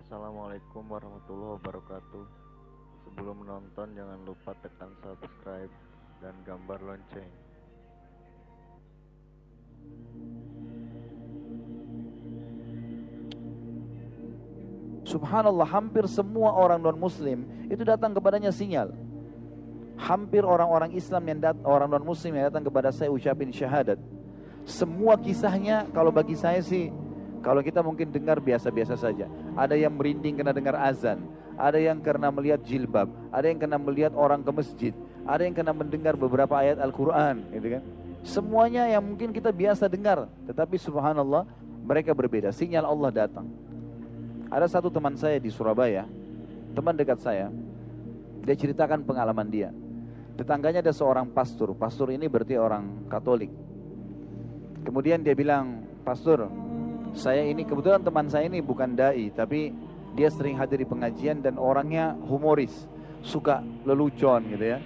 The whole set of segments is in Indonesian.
Assalamualaikum warahmatullahi wabarakatuh. Sebelum menonton jangan lupa tekan subscribe dan gambar lonceng. Subhanallah, hampir semua orang non-muslim itu datang kepadanya sinyal. Hampir orang-orang Islam orang non-muslim yang datang kepada saya ucapin syahadat. Semua kisahnya kalau bagi saya sih, kalau kita mungkin dengar biasa-biasa saja. Ada yang merinding karena dengar azan, ada yang karena melihat jilbab, ada yang karena melihat orang ke masjid, ada yang karena mendengar beberapa ayat Al-Quran, gitu kan. Semuanya yang mungkin kita biasa dengar, tetapi subhanallah mereka berbeda. Sinyal Allah datang. Ada satu teman saya di Surabaya, teman dekat saya, dia ceritakan pengalaman dia. Tetangganya ada seorang pastor, pastor ini berarti orang Katolik. Kemudian dia bilang, "Pastor, saya ini kebetulan teman saya ini bukan dai, tapi dia sering hadir di pengajian dan orangnya humoris, suka lelucon gitu ya.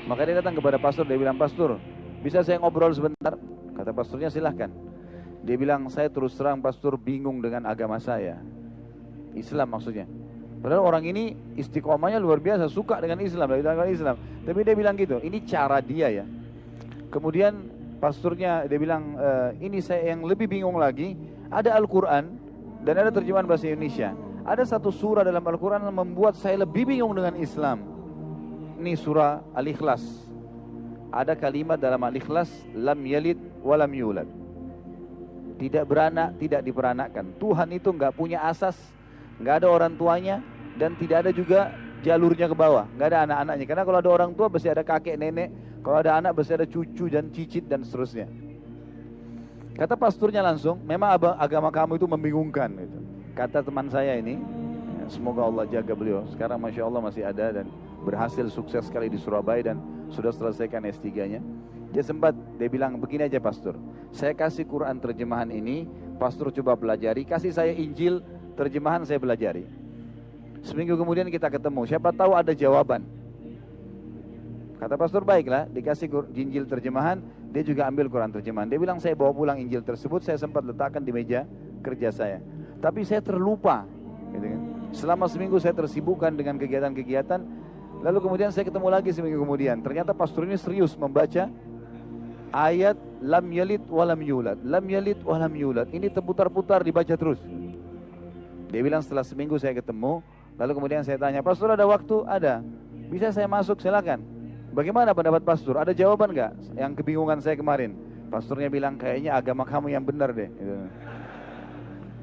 Maka dia datang kepada pastor, dia bilang, "Pastor, bisa saya ngobrol sebentar?" Kata pastornya, "Silahkan." Dia bilang, "Saya terus terang pastor bingung dengan agama saya." Islam maksudnya. Padahal orang ini istiqomahnya luar biasa, suka dengan Islam, dengan Islam. Tapi dia bilang gitu, ini cara dia ya. Kemudian pastornya dia bilang, ini saya yang lebih bingung lagi, ada Al-Quran dan ada terjemahan bahasa Indonesia. Ada satu surah dalam Al-Quran yang membuat saya lebih bingung dengan Islam. Ini surah Al-Ikhlas. Ada kalimat dalam Al-Ikhlas, lam yalid walam yulad. Tidak beranak, tidak diperanakkan. Tuhan itu enggak punya asas, nggak ada orang tuanya, dan tidak ada juga jalurnya ke bawah, nggak ada anak-anaknya. Karena kalau ada orang tua pasti ada kakek nenek, kalau ada anak pasti ada cucu dan cicit dan seterusnya. Kata pasturnya langsung, memang agama kamu itu membingungkan gitu. Kata teman saya ini, semoga Allah jaga beliau. Sekarang masya Allah masih ada dan berhasil sukses sekali di Surabaya dan sudah selesaikan S3-nya. Dia bilang begini aja, pastor, saya kasih Quran terjemahan ini, pastor coba pelajari, kasih saya Injil terjemahan, saya pelajari. Seminggu kemudian kita ketemu, siapa tahu ada jawaban. Kata pastor, baiklah, dikasih Injil terjemahan, dia juga ambil Quran terjemahan. Dia bilang, saya bawa pulang Injil tersebut, saya sempat letakkan di meja kerja saya. Tapi saya terlupa gitu kan. Selama seminggu saya tersibukkan dengan kegiatan-kegiatan. Lalu kemudian saya ketemu lagi seminggu kemudian, ternyata pastor ini serius membaca ayat lam yalid walam yulad, lam yalid walam yulad. Ini terputar-putar dibaca terus. Dia bilang setelah seminggu saya ketemu, lalu kemudian saya tanya, "Pastor ada waktu?" "Ada." "Bisa saya masuk?" "Silakan." "Bagaimana pendapat pastor? Ada jawaban nggak yang kebingungan saya kemarin?" Pastornya bilang, "Kayaknya agama kamu yang benar deh." Gitu.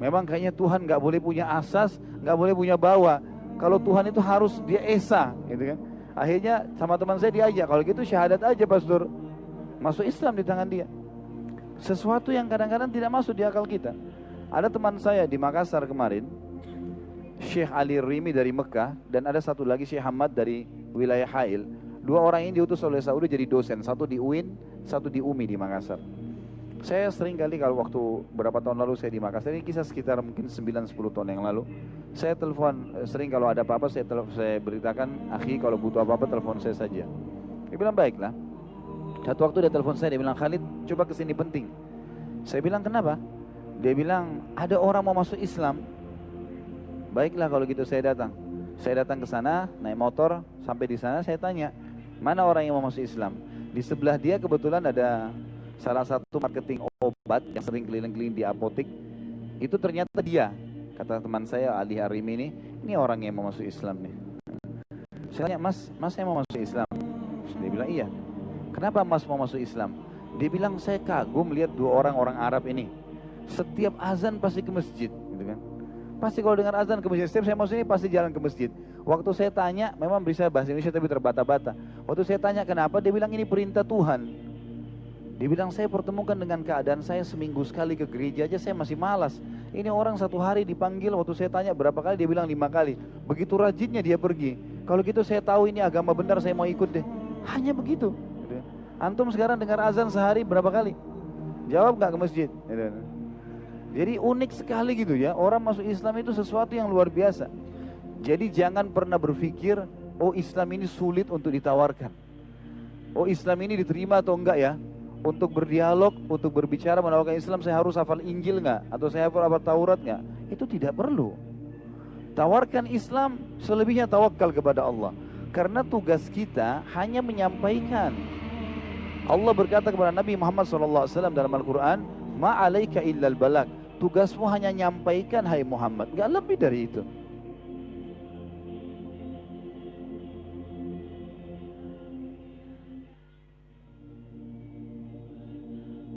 Memang kayaknya Tuhan nggak boleh punya asas, nggak boleh punya bawah. Kalau Tuhan itu harus dia esa, gitu kan. Akhirnya sama teman saya diajak, kalau gitu syahadat aja pastor, masuk Islam di tangan dia. Sesuatu yang kadang-kadang tidak masuk di akal kita. Ada teman saya di Makassar kemarin, Syekh Ali Rimi dari Mekah, dan ada satu lagi Syekh Hamad dari wilayah Hail. Dua orang ini diutus oleh Saudi jadi dosen, satu di UIN, satu di UMI di Makassar. Saya sering kali kalau waktu berapa tahun lalu saya di Makassar, ini kisah sekitar mungkin 9-10 tahun yang lalu, saya telepon, sering kalau ada apa-apa saya beritakan, "Akhi kalau butuh apa-apa telepon saya saja." Dia bilang, "Baiklah." Satu waktu dia telepon saya, dia bilang, "Khalid coba kesini penting." Saya bilang, "Kenapa?" Dia bilang, "Ada orang mau masuk Islam." Baiklah kalau gitu saya datang. Saya datang ke sana, naik motor, sampai di sana saya tanya, "Mana orang yang mau masuk Islam?" Di sebelah dia kebetulan ada salah satu marketing obat yang sering keliling-keliling di apotik. Itu ternyata dia. Kata teman saya, Ali Harim ini orang yang mau masuk Islam nih. Saya tanya, Mas saya mau masuk Islam?" Dia bilang, "Iya." "Kenapa Mas mau masuk Islam?" Dia bilang, "Saya kagum lihat dua orang Arab ini. Setiap azan pasti ke masjid, gitu kan. Pasti kalau dengar azan ke masjid. Setiap saya masuk ini pasti jalan ke masjid." Waktu saya tanya, memang bisa bahasa Indonesia tapi terbata-bata. Waktu saya tanya kenapa, dia bilang ini perintah Tuhan. Dia bilang, "Saya pertemukan dengan keadaan saya seminggu sekali ke gereja aja saya masih malas. Ini orang satu hari dipanggil, waktu saya tanya berapa kali, dia bilang 5 kali. Begitu rajinnya dia pergi. Kalau gitu saya tahu ini agama benar, saya mau ikut deh." Hanya begitu. Antum sekarang dengar azan sehari berapa kali? Jawab gak ke masjid? Jadi unik sekali gitu ya, orang masuk Islam itu sesuatu yang luar biasa. Jadi jangan pernah berpikir, oh Islam ini sulit untuk ditawarkan, oh Islam ini diterima atau enggak ya. Untuk berdialog, untuk berbicara menawarkan Islam, saya harus hafal Injil enggak? Atau saya hafal Taurat enggak? Itu tidak perlu. Tawarkan Islam, selebihnya tawakal kepada Allah. Karena tugas kita hanya menyampaikan. Allah berkata kepada Nabi Muhammad SAW dalam Al-Quran, "Ma alaika illal balag." Tugasmu hanya nyampaikan, hai Muhammad, gak lebih dari itu.